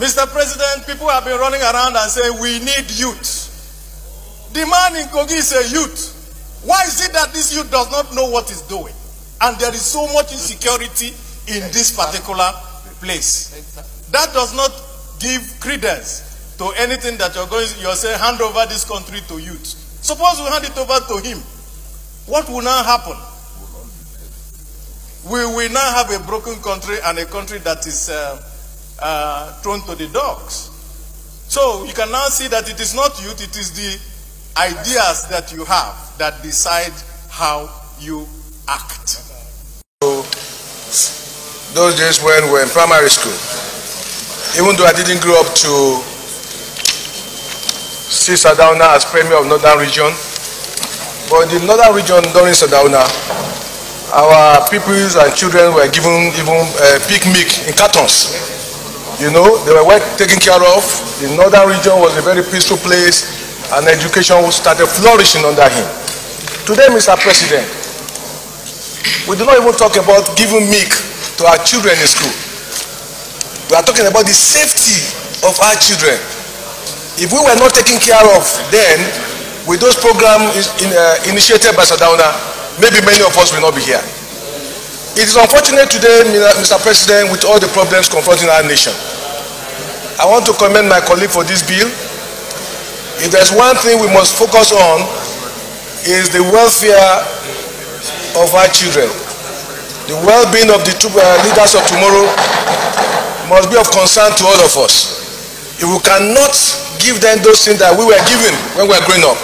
Mr. President, people have been running around and saying we need youth. The man in Kogi is a youth. Why is it that this youth does not know what he's doing? And there is so much insecurity in this particular place. That does not give credence to anything that you're saying, hand over this country to youth. Suppose we hand it over to him. What will now happen? We will now have a broken country and a country that is thrown to the dogs. So you can now see that it is not youth, it is the ideas that you have that decide how you act. So, those days when we were in primary school, even though I didn't grow up to see Sardauna as Premier of Northern Region, but in the Northern Region during Sardauna, our peoples and children were given even pig milk in cartons. You know, they were well taken care of. The Northern Region was a very peaceful place, and education started flourishing under him. Today, Mr. President, we do not even talk about giving milk to our children in school. We are talking about the safety of our children. If we were not taken care of then, with those programs initiated by Sardauna, maybe many of us will not be here. It is unfortunate today, Mr. President, with all the problems confronting our nation. I want to commend my colleague for this bill. If there's one thing we must focus on, is the welfare of our children. The well-being of the leaders of tomorrow must be of concern to all of us. If we cannot give them those things that we were given when we were growing up,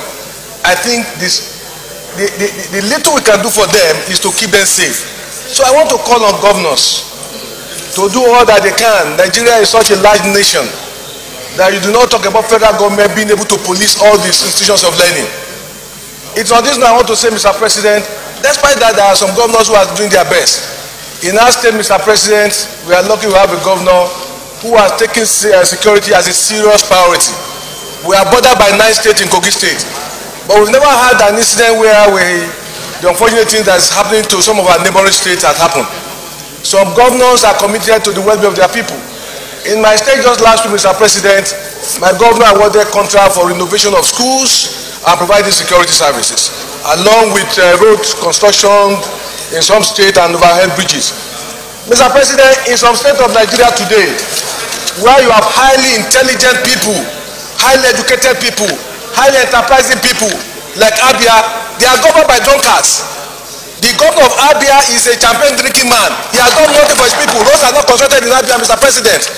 I think the little we can do for them is to keep them safe. So I want to call on governors to do all that they can. Nigeria is such a large nation that you do not talk about federal government being able to police all these institutions of learning. It's on this now I want to say, Mr. President, despite that there are some governors who are doing their best. In our state, Mr. President, we are lucky to have a governor who has taken security as a serious priority. We are bordered by 9 states in Kogi State, but we've never had an incident where the unfortunate thing that's happening to some of our neighboring states has happened. Some governors are committed to the well-being of their people. In my state just last week, Mr. President, my governor awarded contract for renovation of schools and providing security services, along with road construction in some states and overhead bridges. Mr. President, in some states of Nigeria today, where you have highly intelligent people, highly educated people, highly enterprising people like Abia, they are governed by drunkards. The governor of Abia is a champion drinking man. He has done nothing for his people. Those are not consulted in Abia, Mr. President.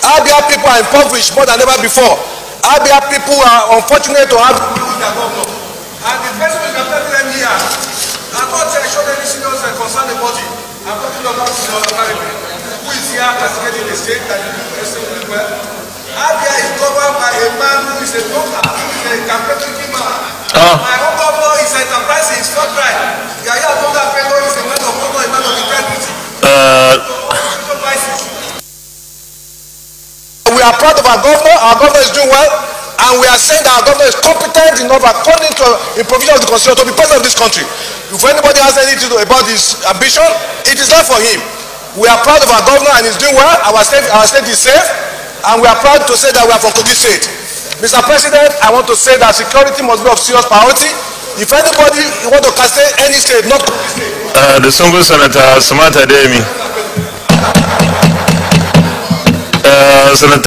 Abia people are impoverished more than ever before. Abia people are unfortunate to have with their governor. And the person who is representing them here, I'm not showing any serious concern about it. I'm talking about who is here castigating the state that you do the same really well. Abia is governed by a man who is a doctor, who is a campaign drinking man. My own governor is enterprising, he's not right. Yaya Bonga Pedro is a man of honor, a man of integrity. We are proud of our governor is doing well, and we are saying that our governor is competent enough according to the provision of the constitution to be president of this country. If anybody has anything to do about his ambition, it is not for him. We are proud of our governor and he's doing well. Our state is safe, and we are proud to say that we are from Kogi State. Mr. President, I want to say that security must be of serious priority. If anybody want to castigate any state, not Kogi State. The Songo Senator Samantha Demi. Senator